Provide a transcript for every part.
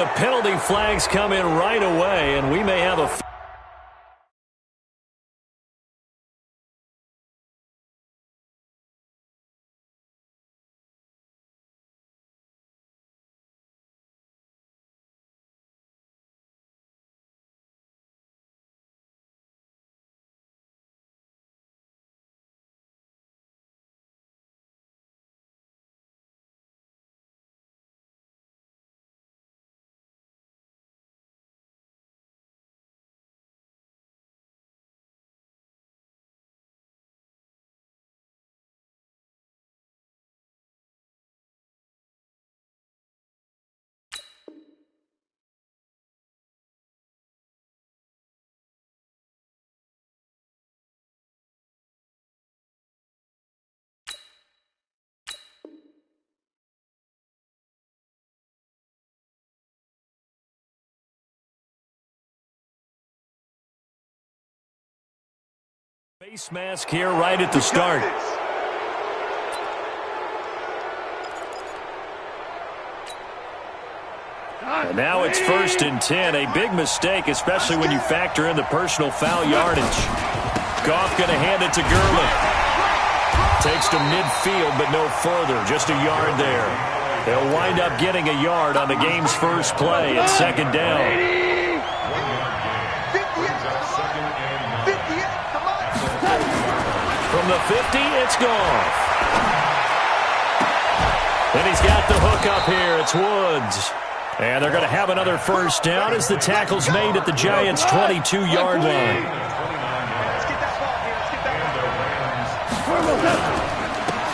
The penalty flags come in right away, and we may have a... Face mask here right at the start. And now it's 1st and 10. A big mistake, especially when you factor in the personal foul yardage. Goff going to hand it to Gurley. Takes to midfield, but no further. Just a yard there. They'll wind up getting a yard on the game's first play at 2nd down. From the 50, it's Goff. And he's got the hook up here. It's Woods. And they're going to have another first down as the tackle's made at the Giants' 22-yard line.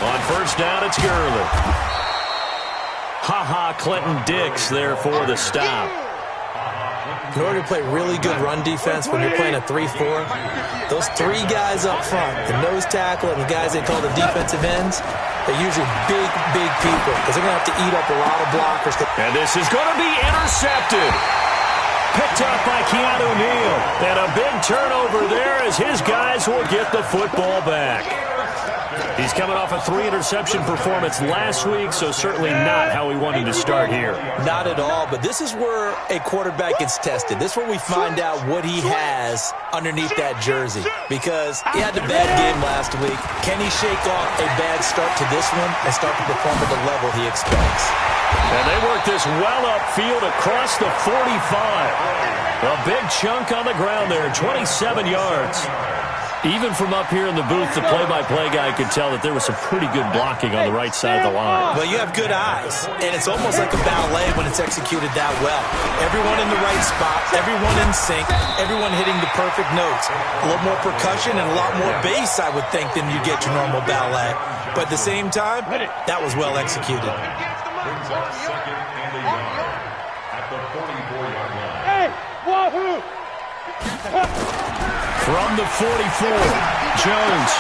On first down, it's Gurley. Clinton Dix there for the stop. In order to play really good run defense when you're playing a 3-4, those 3 guys up front, the nose tackle and the guys they call the defensive ends, they're usually big people because they're going to have to eat up a lot of blockers. And this is going to be intercepted. Picked up by Keanu Neal. And a big turnover there as his guys will get the football back. He's coming off a 3-interception performance last week, so certainly not how he wanted to start here. Not at all, but this is where a quarterback gets tested. This is where we find out what he has underneath that jersey, because he had a bad game last week. Can he shake off a bad start to this one and start to perform at the level he expects? And they work this well upfield across the 45. A big chunk on the ground there, 27 yards. Even from up here in the booth, the play-by-play guy could tell that there was some pretty good blocking on the right side of the line. Well, you have good eyes, and it's almost like a ballet when it's executed that well. Everyone in the right spot, everyone in sync, everyone hitting the perfect notes. A little more percussion and a lot more bass, I would think, than you get your normal ballet. But at the same time, that was well executed. Hey, wahoo! From the 44, Jones.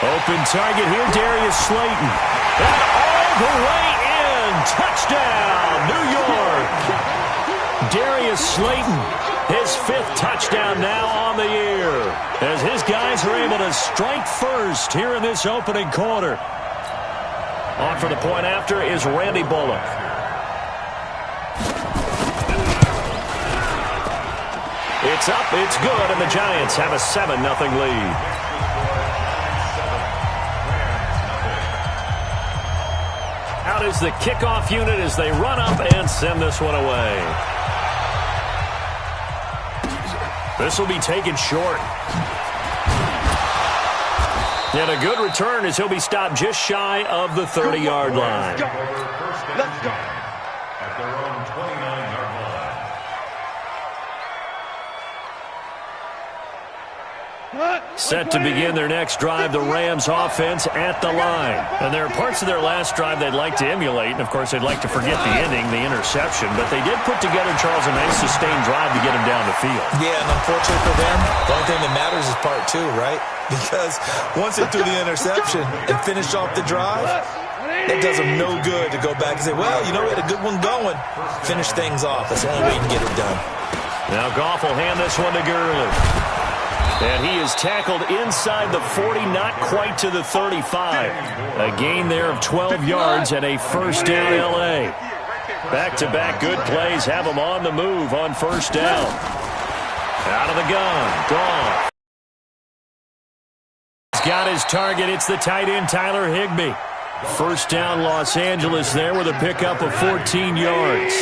Open target here, Darius Slayton. And all the way in. Touchdown, New York. Darius Slayton, his 5th touchdown now on the year, as his guys are able to strike first here in this opening quarter. On for the point after is Randy Bullock. It's up, it's good, and the Giants have a 7-0 lead. Out is the kickoff unit as they run up and send this one away. This will be taken short. And a good return as he'll be stopped just shy of the 30-yard line. Let's go. At their own 29-yard line. Set to begin their next drive, the Rams offense at the line. And there are parts of their last drive they'd like to emulate. And, of course, they'd like to forget the ending, the interception. But they did put together, Charles, a nice sustained drive to get him down the field. Yeah, and unfortunately for them, the only thing that matters is part 2, right? Because once they threw the interception and finished off the drive, it does them no good to go back and say, well, you know, we had a good one going. Finish things off. That's the only way you can get it done. Now Goff will hand this one to Gurley. And he is tackled inside the 40, not quite to the 35. A gain there of 12 yards and a first down L.A. Back-to-back good plays have him on the move on first down. Out of the gun. Gone. He's got his target. It's the tight end, Tyler Higbee. First down, Los Angeles there with a pickup of 14 yards.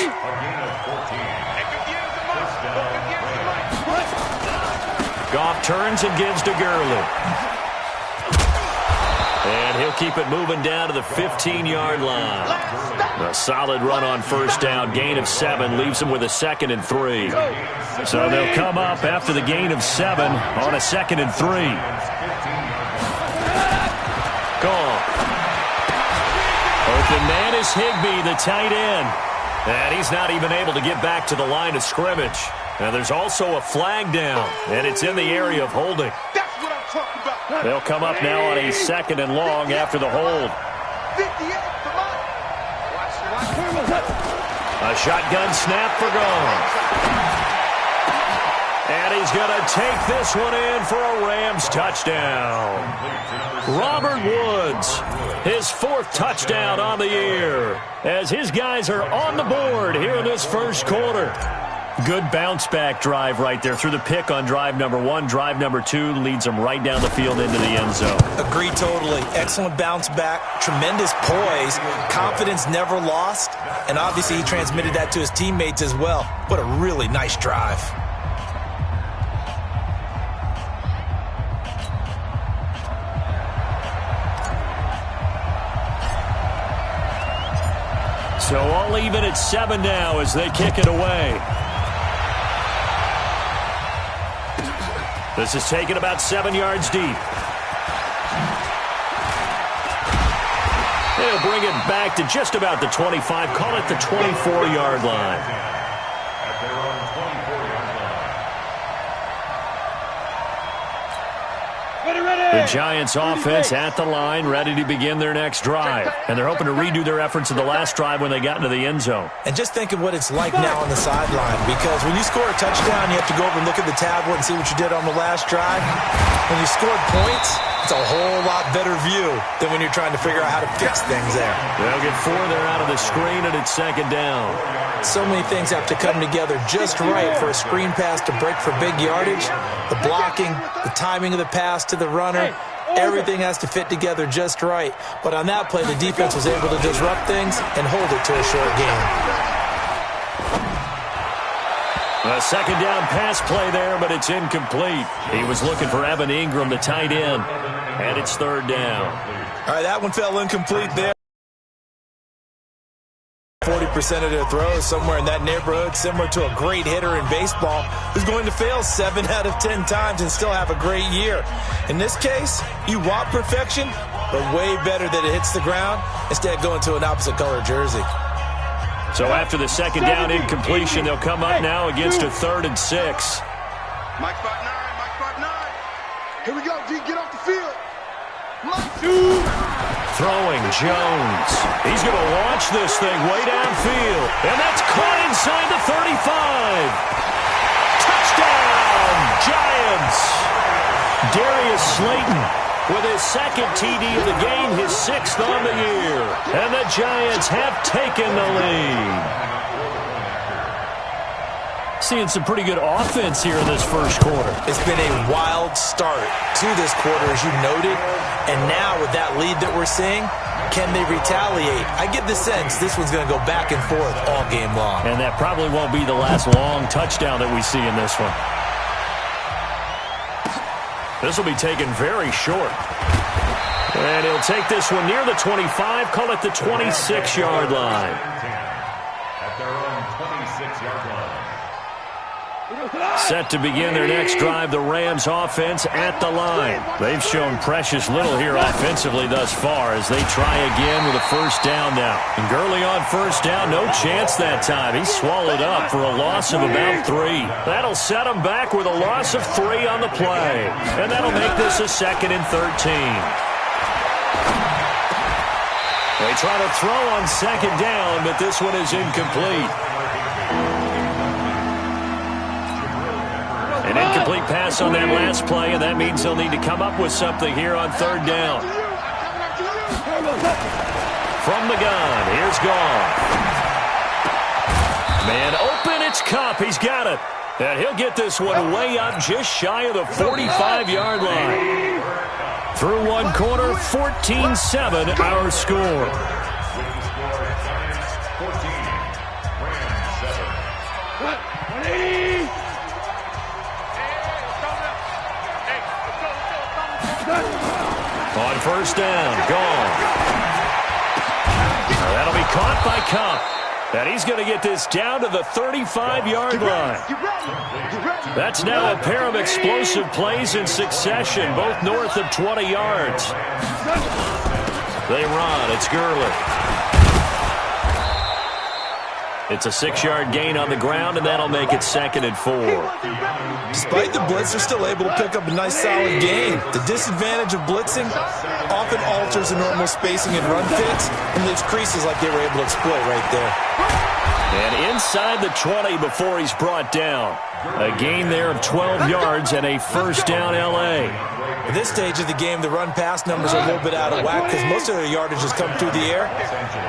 Goff turns and gives to Gurley. And he'll keep it moving down to the 15-yard line. A solid run on first down. Gain of 7 leaves him with a 2nd and 3. So they'll come up after the gain of 7 on a 2nd and 3. Gone. Open man is Higbee, the tight end. And he's not even able to get back to the line of scrimmage. Now there's also a flag down, and it's in the area of holding. That's what I'm talking about. They'll come up now on a 2nd and long after the hold. 58 for mine. A shotgun snap for Gone. And he's going to take this one in for a Rams touchdown. Robert Woods, his 4th touchdown on the year, as his guys are on the board here in this first quarter. Good bounce-back drive right there through the pick on drive number 1. Drive number 2 leads them right down the field into the end zone. Agree totally. Excellent bounce back, tremendous poise, confidence never lost, and obviously he transmitted that to his teammates as well. What a really nice drive. So all even at 7 now as they kick it away. This is taken about 7 yards deep. They'll bring it back to just about the 25. Call it the 24-yard line. At their own 24-yard line. The Giants offense at the line, ready to begin their next drive. And they're hoping to redo their efforts in the last drive when they got into the end zone. And just think of what it's like now on the sideline, because when you score a touchdown, you have to go over and look at the tablet and see what you did on the last drive. When you scored points, it's a whole lot better view than when you're trying to figure out how to fix things there. They'll get 4 there out of the screen, and it's 2nd down. So many things have to come together just right for a screen pass to break for big yardage. The blocking, the timing of the pass to the runner, everything has to fit together just right. But on that play, the defense was able to disrupt things and hold it to a short game. A 2nd down pass play there, but it's incomplete. He was looking for Evan Ingram, the tight end, and it's 3rd down. All right, that one fell incomplete there. 40% of their throws, somewhere in that neighborhood, similar to a great hitter in baseball who's going to fail 7 out of 10 times and still have a great year. In this case, you want perfection, but way better that it hits the ground instead of going to an opposite color jersey. So after the 2nd down incompletion, they'll come up now against a 3rd and 6. Mike 5'9", Mike 5'9". Here we go, G, get off the field. Mike 2. Throwing Jones. He's going to launch this thing way downfield. And that's caught inside the 35. Touchdown, Giants. Darius Slayton with his 2nd TD of the game, his 6th on the year. And the Giants have taken the lead. Seeing some pretty good offense here in this first quarter. It's been a wild start to this quarter, as you noted. And now with that lead that we're seeing, can they retaliate? I get the sense this one's going to go back and forth all game long. And that probably won't be the last long touchdown that we see in this one. This will be taken very short. And he'll take this one near the 25, call it the 26-yard line. At their own 26-yard line. Set to begin their next drive, the Rams offense at the line. They've shown precious little here offensively thus far as they try again with a first down now. And Gurley on first down, no chance that time. He's swallowed up for a loss of about 3. That'll set him back with a loss of 3 on the play. And that'll make this a 2nd and 13. They try to throw on 2nd down, but this one is incomplete. An incomplete pass on that last play, and that means they'll need to come up with something here on 3rd down. From the gun, here's Goff. Man open, it's Cup. He's got it. And he'll get this one way up just shy of the 45-yard line. Through one quarter, 14-7 our score. On first down, gone. That'll be caught by Cup. And he's going to get this down to the 35-yard line. That's now a pair of explosive plays in succession, both north of 20 yards. They run. It's Gurley. It's a 6-yard gain on the ground, and that'll make it 2nd and 4. Despite the blitz, they're still able to pick up a nice, solid gain. The disadvantage of blitzing often alters the normal spacing and run fits and leaves creases like they were able to exploit right there. And inside the 20 before he's brought down. A gain there of 12 yards and a first down L.A. At this stage of the game, the run-pass numbers are a little bit out of whack because most of their yardage has come through the air.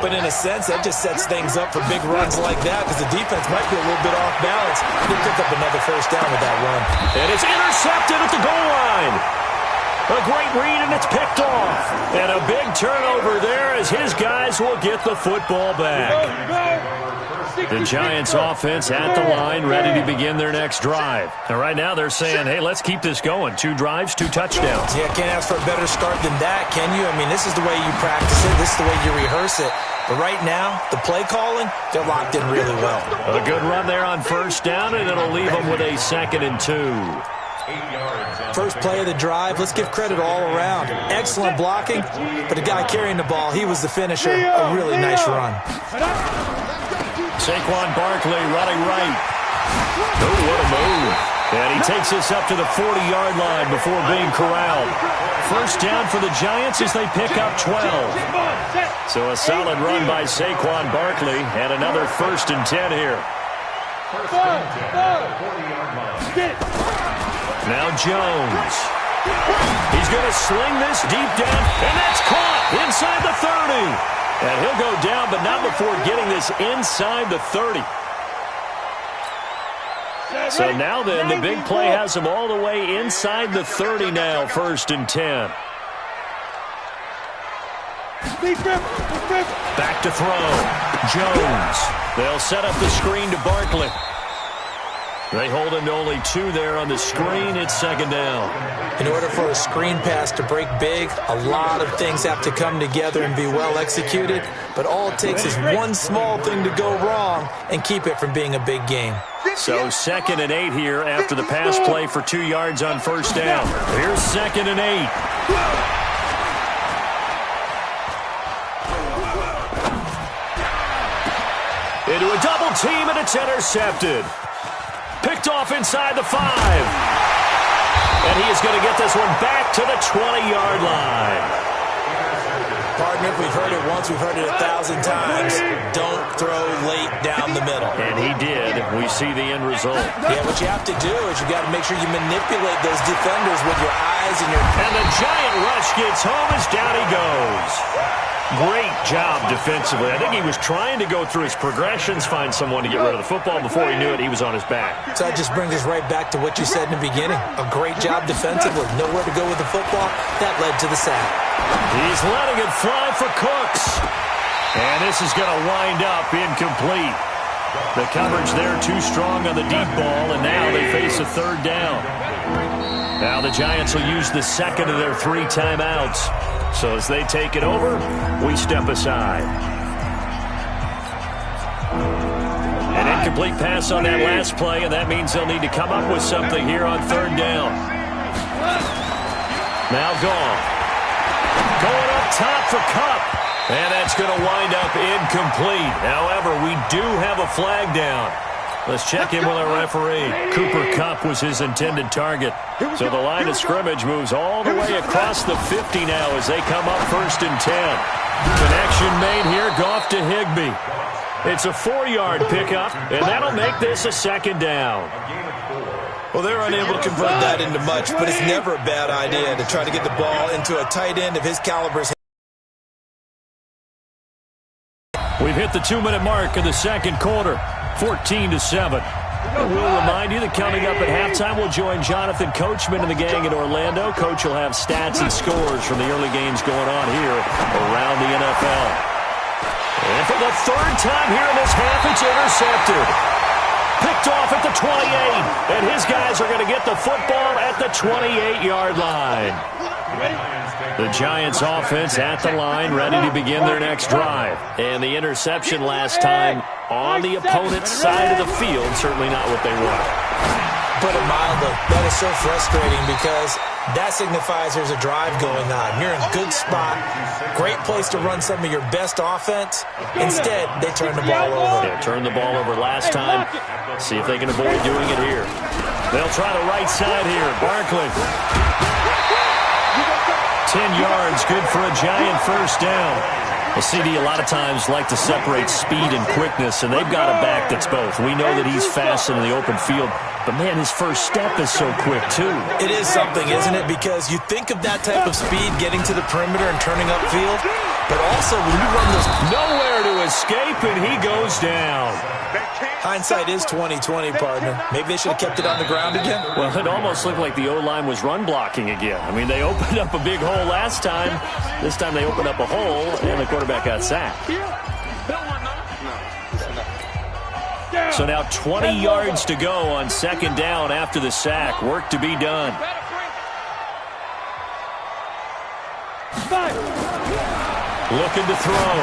But in a sense, that just sets things up for big runs like that because the defense might be a little bit off balance. They pick up another first down with that run. And it's intercepted at the goal line. A great read, and it's picked off. And a big turnover there as his guys will get the football back. The Giants offense at the line, ready to begin their next drive. And right now they're saying, hey, let's keep this going. 2 drives, 2 touchdowns. Yeah, can't ask for a better start than that, can you? I mean, this is the way you practice it. This is the way you rehearse it. But right now, the play calling, they're locked in really well. A good run there on first down, and it'll leave them with a 2nd and 2. First play of the drive, let's give credit all around. Excellent blocking, but the guy carrying the ball, he was the finisher. A really nice run. Saquon Barkley running right. Oh, what a move. And he takes this up to the 40-yard line before being corralled. First down for the Giants as they pick up 12. So a solid run by Saquon Barkley and another 1st and 10 here. Now Jones. He's going to sling this deep down, and that's caught inside the 30. And he'll go down, but not before getting this inside the 30. So now then, the big play has him all the way inside the 30 now, 1st and 10. Back to throw. Jones. They'll set up the screen to Barkley. They hold him to only 2 there on the screen. It's 2nd down. In order for a screen pass to break big, a lot of things have to come together and be well executed. But all it takes is one small thing to go wrong and keep it from being a big game. So 2nd and 8 here after the pass play for 2 yards on first down. Here's 2nd and 8. Into a double team, and it's intercepted. Picked off inside the 5. And he is going to get this one back to the 20-yard line. Partner, if we've heard it once, we've heard it 1,000 times. Don't throw late down the middle. And he did. We see the end result. Yeah, what you have to do is you got to make sure you manipulate those defenders with your eyes and your... And the giant rush gets home as down he goes. Great job defensively. I think he was trying to go through his progressions, find someone to get rid of the football. Before he knew it, he was on his back. So that just brings us right back to what you said in the beginning. A great job defensively. Nowhere to go with the football. That led to the sack. He's letting it fly for Cooks. And this is going to wind up incomplete. The coverage there too strong on the deep ball, and now they face a 3rd down. Now the Giants will use the 2nd of their 3 timeouts. So as they take it over, we step aside. An incomplete pass on that last play, and that means they'll need to come up with something here on 3rd down. Now gone. Going up top for Cup. And that's going to wind up incomplete. However, we do have a flag down. Let's check in with our referee. Cooper Kupp was his intended target. So the line of scrimmage moves all the way across the 50 now as they come up 1st and 10. Connection made here, Goff to Higbee. It's a 4-yard pickup, and that'll make this a 2nd down. Well, they're unable to convert that into much, but it's never a bad idea to try to get the ball into a tight end of his caliber's. We've hit the 2-minute mark of the 2nd quarter. 14-7. We'll remind you that coming up at halftime, we'll join Jonathan Coachman and the gang in Orlando. Coach will have stats and scores from the early games going on here around the NFL. And for the third time here in this half, it's intercepted. Picked off at the 28, and his guys are going to get the football at the 28-yard line. The Giants offense at the line, ready to begin their next drive. And the interception last time on the opponent's side of the field, certainly not what they want. Put it mildly, that is so frustrating because that signifies there's a drive going on. You're in a good spot, great place to run some of your best offense. Instead, they turn the ball over. Yeah, turned the ball over last time. See if they can avoid doing it here. They'll try the right side here. Barkley. 10 yards, good for a Giant first down. Well, CD, a lot of times like to separate speed and quickness, and they've got a back that's both. We know that he's fast in the open field, but, man, his first step is so quick, too. It is something, isn't it? Because you think of that type of speed getting to the perimeter and turning upfield, but also when you run those... Nowhere to escape, and he goes down. Hindsight is 20/20, partner. Maybe they should have kept it on the ground again. Well, it almost looked like the O-line was run blocking again. I mean, they opened up a big hole last time. This time they opened up a hole, and the quarterback got sacked. So now 20 yards to go on second down after the sack. Work to be done. Looking to throw.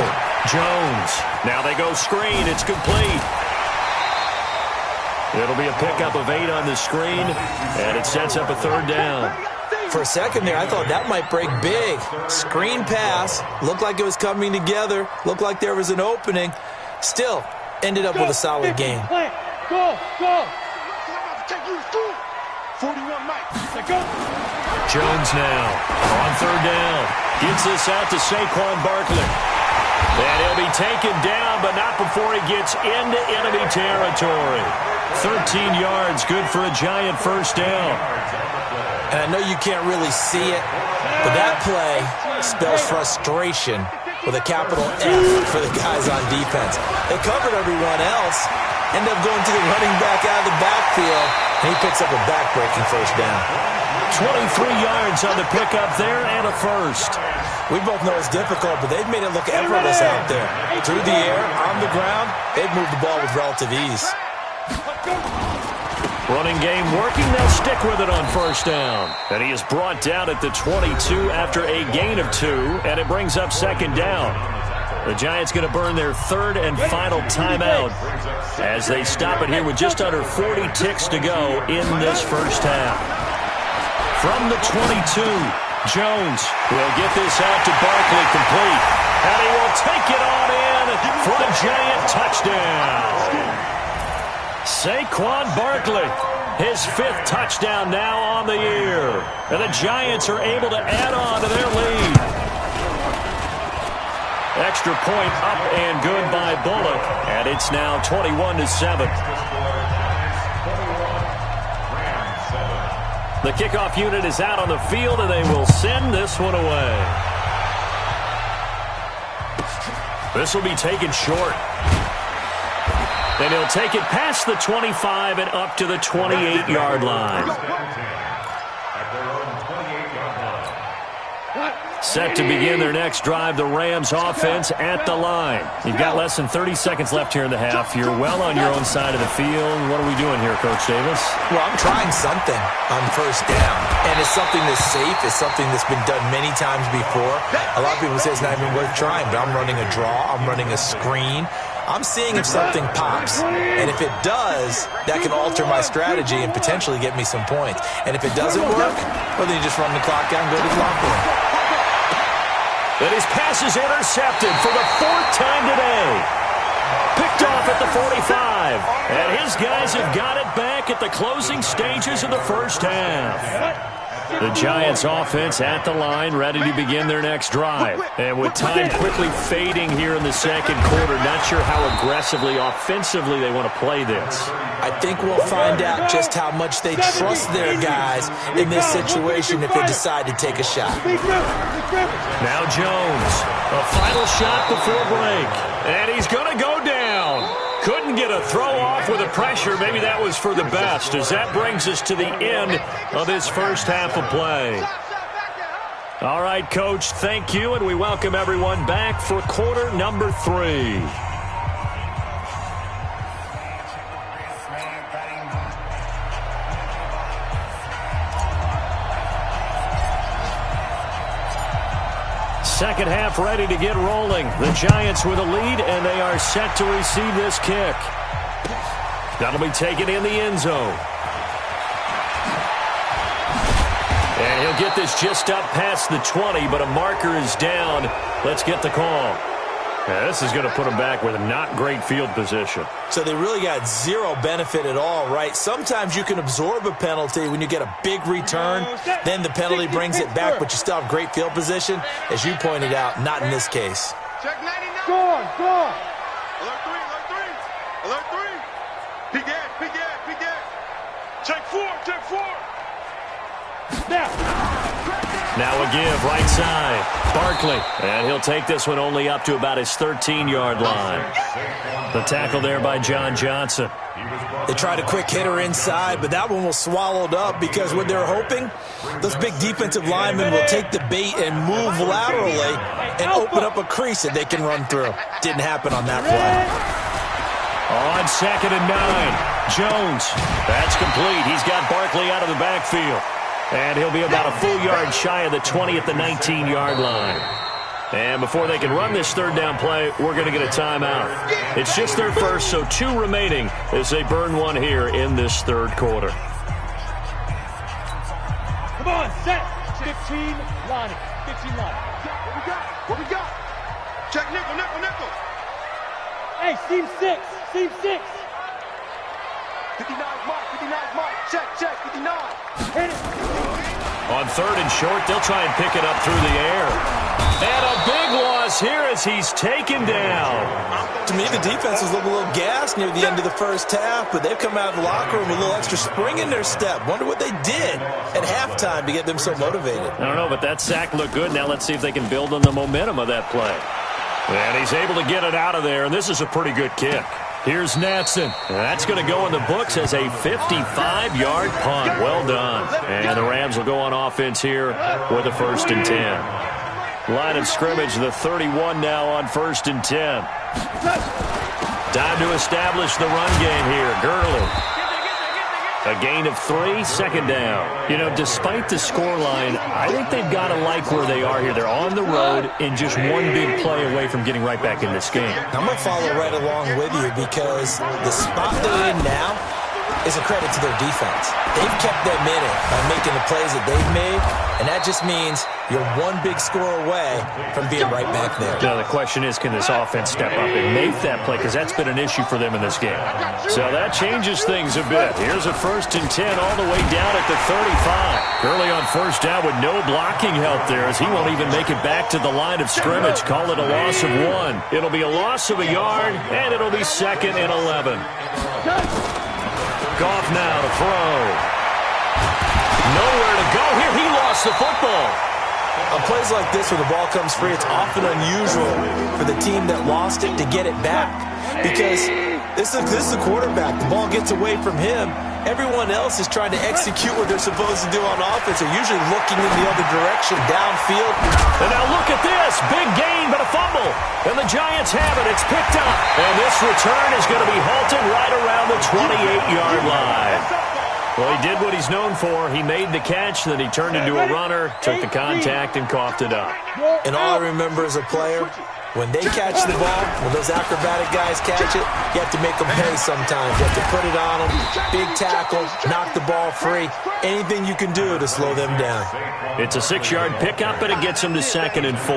Jones. Now they go screen. It's complete. It'll be a pickup of 8 on the screen, and it sets up a third down. For a second there, I thought that might break big. Screen pass. Looked like it was coming together. Looked like there was an opening. Still, ended up with a solid game. Go! 41 Mike. Jones now on third down. Gets this out to Saquon Barkley. And he'll be taken down, but not before he gets into enemy territory. 13 yards, good for a Giant first down. And I know you can't really see it, but that play spells frustration with a capital F for the guys on defense. They covered everyone else, end up going to the running back out of the backfield, and he picks up a back-breaking first down. 23 yards on the pickup there and a first. We both know it's difficult, but they've made it look effortless out there. Through the air, on the ground, they've moved the ball with relative ease. Running game working, they'll stick with it on first down. And he is brought down at the 22 after a gain of 2, and it brings up second down. The Giants going to burn their third and final timeout as they stop it here with just under 40 ticks to go in this first half. From the 22, Jones will get this out to Barkley complete. And he will take it on in for a Giant touchdown. Saquon Barkley, his 5th touchdown now on the year. And the Giants are able to add on to their lead. Extra point up and good by Bullock. And it's now 21-7. The kickoff unit is out on the field, and they will send this one away. This will be taken short. And he'll take it past the 25 and up to the 28-yard line. Set to begin their next drive, the Rams offense at the line. You've got less than 30 seconds left here in the half. You're well on your own side of the field. What are we doing here, Coach Davis? Well, I'm trying something on first down. And it's something that's safe. It's something that's been done many times before. A lot of people say it's not even worth trying, but I'm running a draw. I'm running a screen. I'm seeing if something pops. And if it does, that can alter my strategy and potentially get me some points. And if it doesn't work, well, then you just run the clock down and go to the locker room. And his pass is intercepted for the 4th time today. Picked off at the 45. And his guys have got it back at the closing stages of the first half. The Giants offense at the line, ready to begin their next drive. And with time quickly fading here in the second quarter, not sure how aggressively, offensively they want to play this. I think we'll find out just how much they trust their guys in this situation if they decide to take a shot. Now Jones, a final shot before break. And he's going to go down. Couldn't get a throw off with the pressure. Maybe that was for the best, as that brings us to the end of this first half of play. All right, Coach, thank you, and we welcome everyone back for quarter number 3. Second half ready to get rolling. The Giants with a lead, and they are set to receive this kick. That'll be taken in the end zone. And he'll get this just up past the 20, but a marker is down. Let's get the call. Yeah, this is going to put them back with a not great field position. So they really got zero benefit at all, right? Sometimes you can absorb a penalty when you get a big return. Then the penalty brings it back, but you still have great field position. As you pointed out, not in this case. Check 99. Score. Alert 3. Alert 3. Peek gas. Check 4. Now a give, right side. Barkley, and he'll take this one only up to about his 13-yard line. The tackle there by John Johnson. They tried a quick hitter inside, but that one was swallowed up because what they're hoping, those big defensive linemen will take the bait and move laterally and open up a crease that they can run through. Didn't happen on that play. On 2nd and 9, Jones. That's complete. He's got Barkley out of the backfield. And he'll be about a full yard shy of the 20 at the 19-yard line. And before they can run this third down play, we're going to get a timeout. It's just their first, so 2 remaining as they burn one here in this third quarter. Come on, set. 15 line. What we got? Check nickel. Hey, seam 6. 59 Mike. Check, 59. Hit it. On 3rd and short, they'll try and pick it up through the air. And a big loss here as he's taken down. To me, the defense was looking a little gassed near the end of the first half, but they've come out of the locker room with a little extra spring in their step. Wonder what they did at halftime to get them so motivated. I don't know, but that sack looked good. Now let's see if they can build on the momentum of that play. And he's able to get it out of there, and this is a pretty good kick. Here's Natson. That's going to go in the books as a 55-yard punt. Well done. And the Rams will go on offense here with a 1st and 10. Line of scrimmage, the 31 now on 1st and 10. Time to establish the run game here. Gurley. A gain of 3, 2nd down. You know, despite the scoreline, I think they've got to like where they are here. They're on the road and just one big play away from getting right back in this game. I'm going to follow right along with you because the spot they're in now is a credit to their defense. They've kept them in it by making the plays that they've made, and that just means you're one big score away from being right back there. Now, the question is, can this offense step up and make that play? Because that's been an issue for them in this game. So that changes things a bit. Here's a 1st and 10 all the way down at the 35. Gurley on 1st down with no blocking help there as he won't even make it back to the line of scrimmage. Call it a loss of 1. It'll be a loss of a yard, and it'll be 2nd and 11. Goff now to throw. Nowhere to go here. He lost the football. On plays like this where the ball comes free, it's often unusual for the team that lost it to get it back because this is the quarterback. The ball gets away from him. Everyone else is trying to execute what they're supposed to do on offense. They're usually looking in the other direction, downfield. And now look at this. Big gain, but a fumble. And the Giants have it. It's picked up. And this return is going to be halted right around the 28-yard line. Well, he did what he's known for. He made the catch, then he turned into a runner, took the contact, and coughed it up. And all I remember as a player, when they catch the ball, when those acrobatic guys catch it, you have to make them pay sometimes. You have to put it on them, big tackle, knock the ball free, anything you can do to slow them down. It's a 6-yard pickup, and it gets them to 2nd and 4.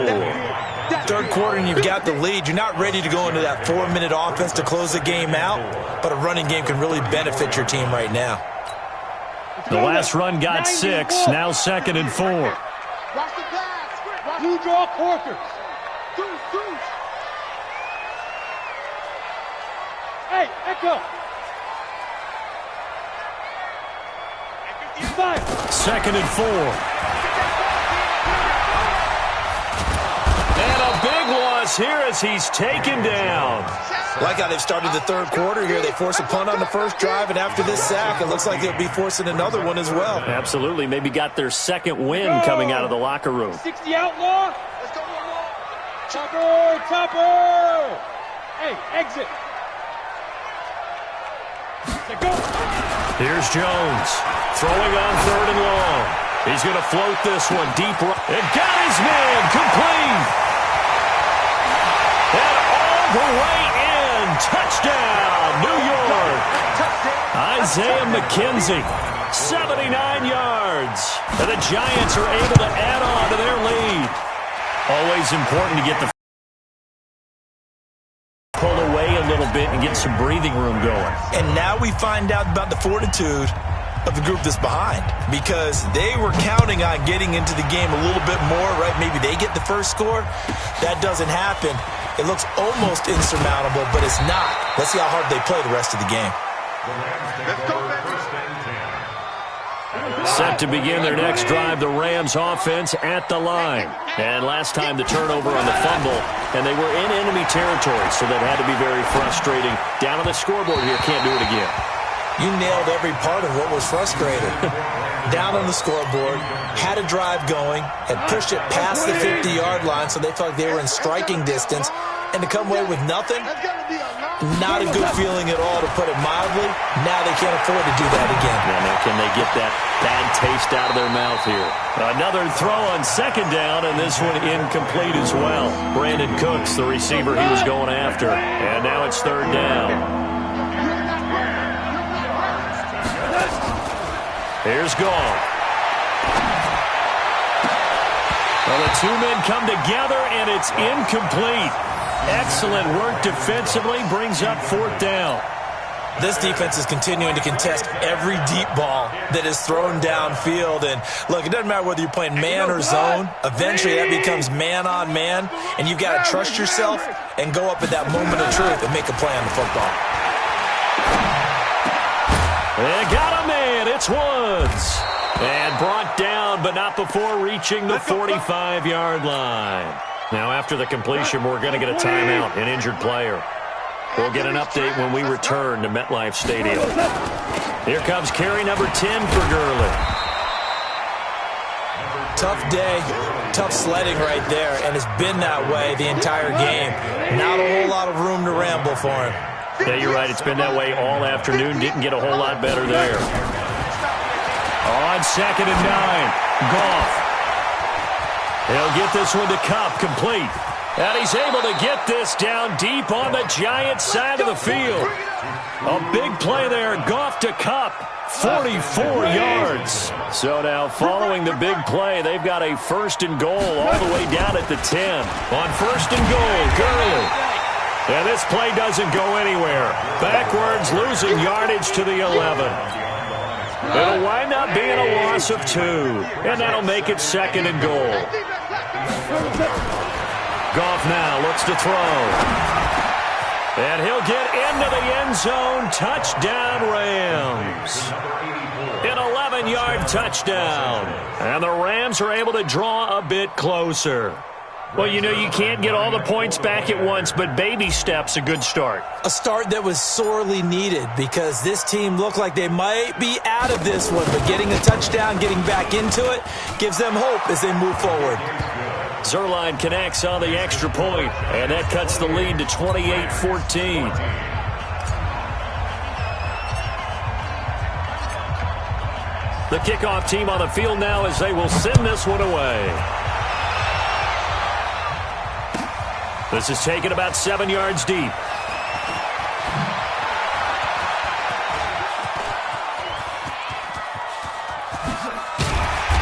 Third quarter and you've got the lead. You're not ready to go into that 4-minute offense to close the game out, but a running game can really benefit your team right now. The last run got 6, now 2nd and 4. Watch the pass. 2 draw quarters. Hey, Echo. 2nd and 4. And a big one across here as he's taken down. Like how they've started the third quarter here. They force a punt on the first drive, and after this sack, it looks like they'll be forcing another one as well. Absolutely. Maybe got their second win coming out of the locker room. 60 outlaw. Let's go. Topper. Hey, exit. Let's go. Here's Jones throwing on 3rd and long. He's going to float this one deep right. And got his man complete. And all the way in. Touchdown, New York. Isaiah McKenzie, 79 yards. And the Giants are able to add on to their lead. Always important to get the pull away a little bit and get some breathing room going. And now we find out about the fortitude of the group that's behind, because they were counting on getting into the game a little bit more, right? Maybe they get the first score. That doesn't happen. It looks almost insurmountable, but it's not. Let's see how hard they play the rest of the game. Set to begin their next drive, the Rams offense at the line. And last time the turnover on the fumble, and they were in enemy territory, so that had to be very frustrating. Down on the scoreboard here, can't do it again. You nailed every part of what was frustrating. Down on the scoreboard, had a drive going, had pushed it past the 50-yard line, so they felt like they were in striking distance, and to come away with nothing, not a good feeling at all, to put it mildly. Now they can't afford to do that again. Now can they get that bad taste out of their mouth here? Another throw on 2nd down, and this one incomplete as well. Brandon Cooks, the receiver he was going after, and now it's 3rd down. Here's Goff. Well, the two men come together, and it's incomplete. Excellent work defensively, brings up 4th down. This defense is continuing to contest every deep ball that is thrown downfield. And, look, it doesn't matter whether you're playing man or zone. Eventually, that becomes man-on-man, and you've got to trust yourself and go up at that moment of truth and make a play on the football. They got a man. It's Woods. And brought down, but not before reaching the 45-yard line. Now, after the completion, we're going to get a timeout, an injured player. We'll get an update when we return to MetLife Stadium. Here comes carry number 10 for Gurley. Tough day, tough sledding right there, and it's been that way the entire game. Not a whole lot of room to ramble for him. Yeah, you're right. It's been that way all afternoon. Didn't get a whole lot better there. On 2nd and 9, Goff. He'll get this one to Kupp, complete. And he's able to get this down deep on the Giants' side of the field. A big play there, Goff to Kupp, 44 yards. So now following the big play, they've got a 1st and goal all the way down at the 10. On 1st and goal, Gurley. And this play doesn't go anywhere. Backwards, losing yardage to the 11. It'll wind up being a loss of 2. And that'll make it 2nd and goal. Goff now looks to throw. And he'll get into the end zone. Touchdown, Rams. An 11-yard touchdown. And the Rams are able to draw a bit closer. Well, you know, you can't get all the points back at once, but baby steps, a good start. A start that was sorely needed, because this team looked like they might be out of this one, but getting a touchdown, getting back into it, gives them hope as they move forward. Zerline connects on the extra point, and that cuts the lead to 28-14. The kickoff team on the field now as they will send this one away. This is taken about 7 yards deep.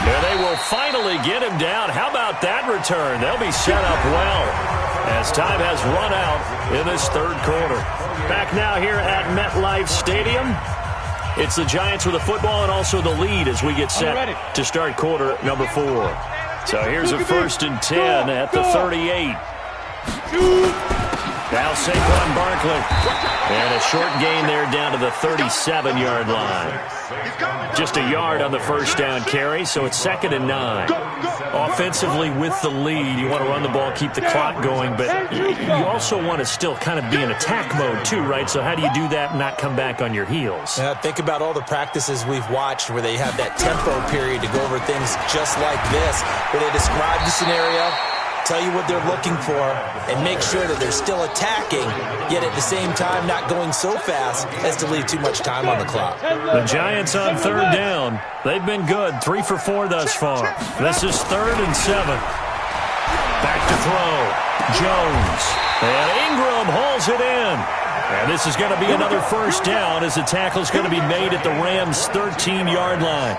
There they will finally get him down. How about that return? They'll be set up well as time has run out in this 3rd quarter. Back now here at MetLife Stadium. It's the Giants with the football and also the lead as we get set to start quarter number 4. So here's a 1st and 10 at the 38. Now Saquon Barkley. And a short gain there down to the 37-yard line. Just a yard on the first down carry, so it's 2nd and 9. Offensively with the lead, you want to run the ball, keep the clock going, but you also want to still kind of be in attack mode too, right? So how do you do that and not come back on your heels? Think about all the practices we've watched where they have that tempo period to go over things just like this, where they describe the scenario, tell you what they're looking for, and make sure that they're still attacking, yet at the same time not going so fast as to leave too much time on the clock. The Giants on 3rd down. They've been good, 3 for 4 thus far. This is 3rd and 7. Back to throw. Jones. And Ingram hauls it in. And this is going to be another first down as the tackle's going to be made at the Rams' 13-yard line.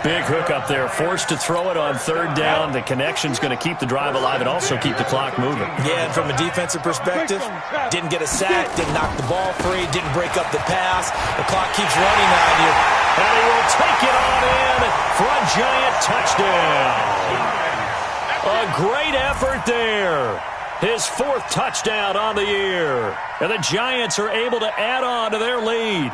Big hook up there, forced to throw it on 3rd down. The connection's going to keep the drive alive and also keep the clock moving. Yeah, and from a defensive perspective, didn't get a sack, didn't knock the ball free, didn't break up the pass. The clock keeps running on you. And he will take it on in for a Giant touchdown. A great effort there. His 4th touchdown on the year. And the Giants are able to add on to their lead.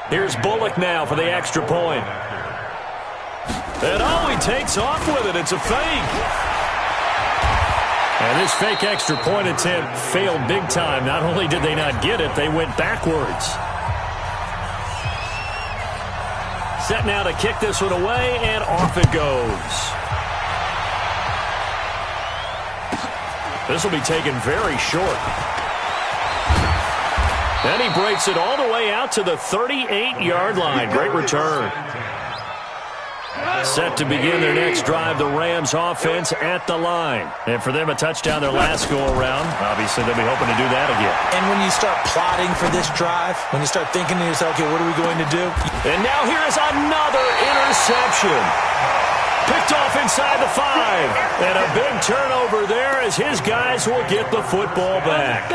Here's Bullock now for the extra point. And he takes off with it. It's a fake. And this fake extra point attempt failed big time. Not only did they not get it, they went backwards. Set now to kick this one away, and off it goes. This will be taken very short. And he breaks it all the way out to the 38-yard line. Great return. Set to begin their next drive, the Rams offense at the line. And for them, a touchdown their last go-around. Obviously, they'll be hoping to do that again. And when you start plotting for this drive, when you start thinking to yourself, okay, what are we going to do? And now here is another interception. Picked off inside the 5. And a big turnover there as his guys will get the football back.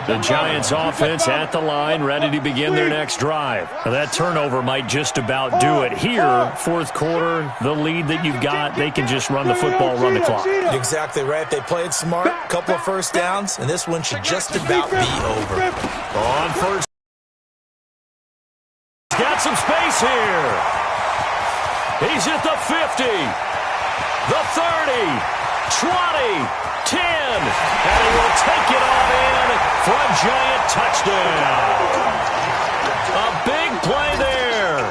The Giants offense at the line, ready to begin their next drive. Now that turnover might just about do it. Here, 4th quarter, the lead that you've got, they can just run the football, run the clock. Exactly right. They played smart, couple of first downs, and this one should just about be over. On first. He's got some space here. He's at the 50, the 30, 20. 10, and he will take it on in for a Giant touchdown. A big play there,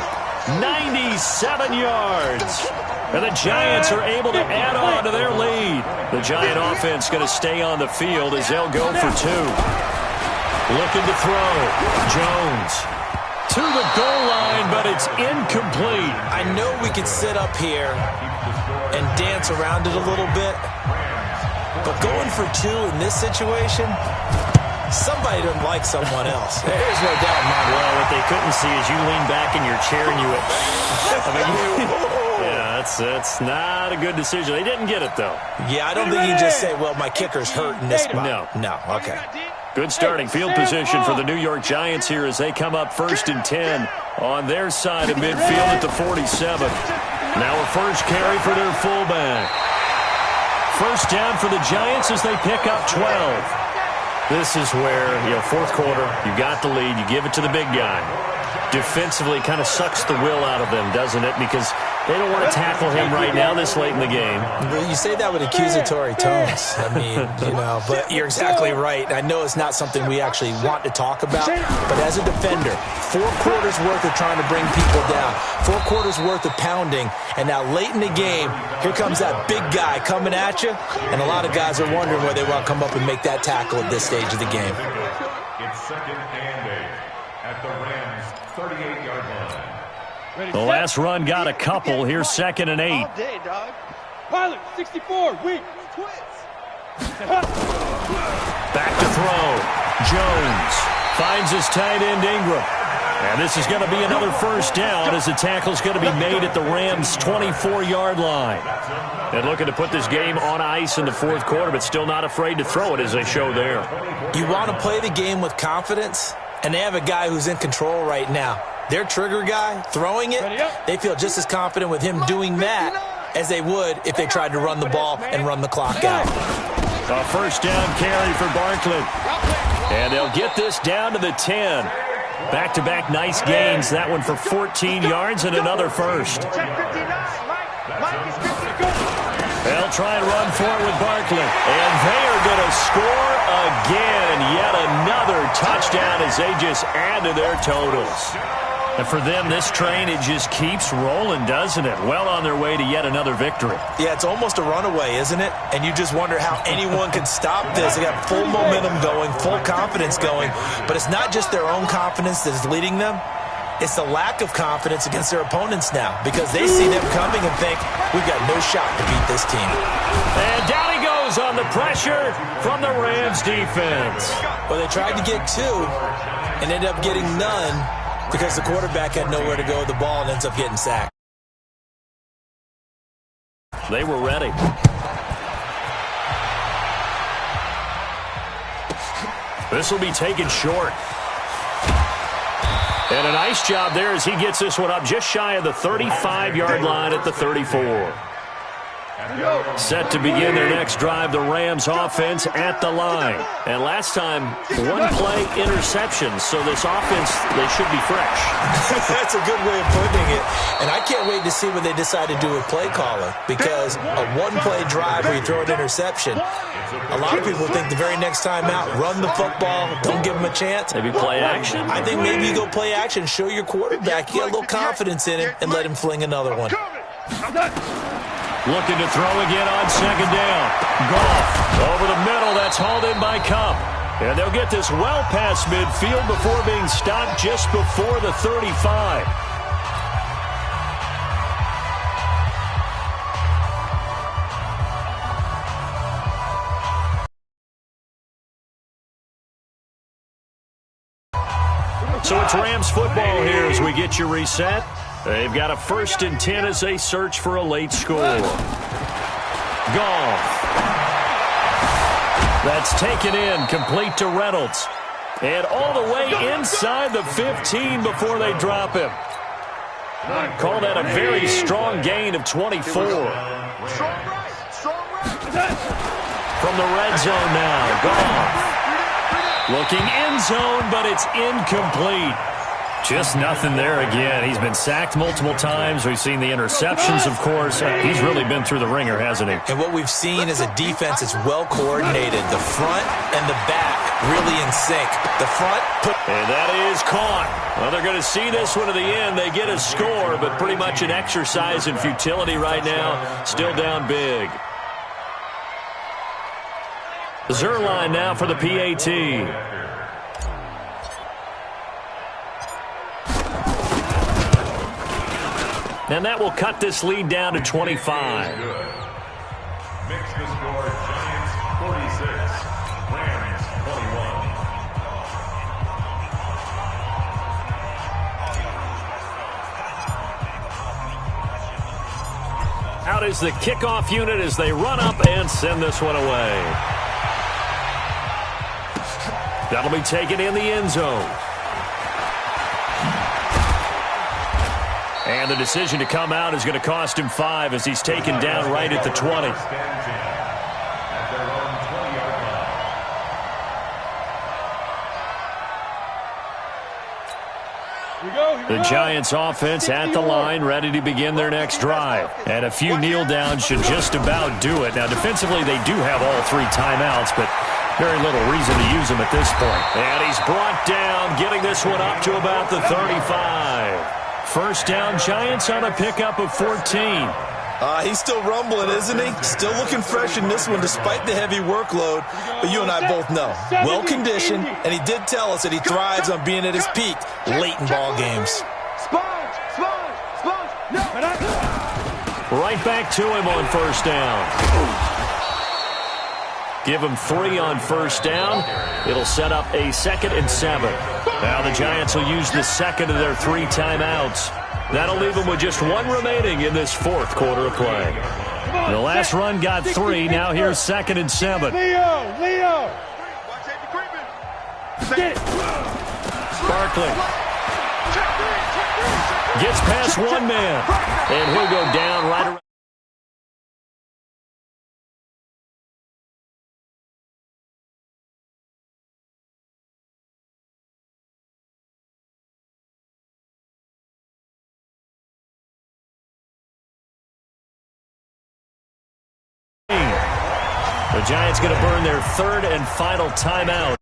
97 yards. And the Giants are able to add on to their lead. The Giant offense going to stay on the field as they'll go for 2. Looking to throw. Jones to the goal line, but it's incomplete. I know we could sit up here and dance around it a little bit, but going for 2 in this situation, somebody doesn't like someone else. There's no doubt in my mind. Well, what they couldn't see is you lean back in your chair and you went, yeah, that's not a good decision. They didn't get it, though. Yeah, I don't think you just say, well, my kicker's hurt in this spot. No, okay. Good starting field position for the New York Giants here as they come up 1st and 10 on their side of midfield at the 47. Now a first carry for their fullback. First down for the Giants as they pick up 12. This is where, 4th quarter, you got the lead, you give it to the big guy. Defensively kind of sucks the will out of them, doesn't it? Because they don't want to tackle him right now this late in the game. You say that with accusatory tones. I mean, but you're exactly right. I know it's not something we actually want to talk about, but as a defender, 4 quarters worth of trying to bring people down, 4 quarters worth of pounding, and now late in the game, here comes that big guy coming at you, and a lot of guys are wondering whether they want to come up and make that tackle at this stage of the game. It's 2nd and 8 at the Rams' 38-yard line. The last run got a couple. Here's 2nd and 8. All day, dog. Pilot, 64, weak. Back to throw. Jones finds his tight end Ingram. And this is going to be another first down as the tackle's going to be made at the Rams' 24-yard line. And looking to put this game on ice in the 4th quarter, but still not afraid to throw it as they show there. You want to play the game with confidence, and they have a guy who's in control right now. Their trigger guy throwing it, they feel just as confident with him doing that as they would if they tried to run the ball and run the clock out. A first down carry for Barkley. And they'll get this down to the 10. Back-to-back nice gains. That one for 14 yards and another first. They'll try and run for it with Barkley. And they are going to score again. Yet another touchdown as they just add to their totals. And for them, this train, it just keeps rolling, doesn't it? Well on their way to yet another victory. Yeah, it's almost a runaway, isn't it? And you just wonder how anyone can stop this. They got full momentum going, full confidence going. But it's not just their own confidence that is leading them. It's the lack of confidence against their opponents now because they see them coming and think, we've got no shot to beat this team. And down he goes on the pressure from the Rams defense. Well, they tried to get two and ended up getting none because the quarterback had nowhere to go with the ball and ends up getting sacked. They were ready. This will be taken short. And a nice job there as he gets this one up just shy of the 35-yard line at the 34. Set to begin their next drive, the Rams offense at the line. And last time, one play interception, so this offense, they should be fresh. That's a good way of putting it. And I can't wait to see what they decide to do with play calling because a one-play drive where you throw an interception, a lot of people think the very next time out, run the football, don't give them a chance. Maybe play action? I think maybe you go play action, show your quarterback, you get a little confidence in him, and let him fling another one. Looking to throw again on second down. Goff over the middle. That's hauled in by Kupp. And they'll get this well past midfield before being stopped just before the 35. So it's Rams football here as we get you reset. They've got a 1st and 10 as they search for a late score. Goff. That's taken in, complete to Reynolds. And all the way inside the 15 before they drop him. Call that a very strong gain of 24. From the red zone now, Goff. Looking end zone, but it's incomplete. Just nothing there again. He's been sacked multiple times. We've seen the interceptions, of course. He's really been through the ringer, hasn't he? And what we've seen is a defense that's well coordinated. The front and the back really in sync. The front and that is caught. Well, they're going to see this one to the end. They get a score, but pretty much an exercise in futility right now. Still down big. Zerline now for the PAT. And that will cut this lead down to 25. Makes the score Giants 46, Rams 21. Out is the kickoff unit as they run up and send this one away. That'll be taken in the end zone. And the decision to come out is going to cost him 5 as he's taken down right at the 20. The Giants offense at the line, ready to begin their next drive. And a few kneel downs should just about do it. Now, defensively, they do have all 3 timeouts, but very little reason to use them at this point. And he's brought down, getting this one up to about the 35. First down, Giants on a pickup of 14. He's still rumbling, isn't he? Still looking fresh in this one despite the heavy workload. But you and I both know, well-conditioned, and he did tell us that he thrives on being at his peak late in ball games. Right back to him on first down. Give him 3 on first down. It'll set up a 2nd and 7. Now the Giants will use the second of their 3 timeouts. That'll leave them with just 1 remaining in this 4th quarter of play. The last run got 3. Now here's 2nd and 7. Leo! Barkley gets past 1 man. And he'll go down right around. The Giants going to burn their third and final timeout.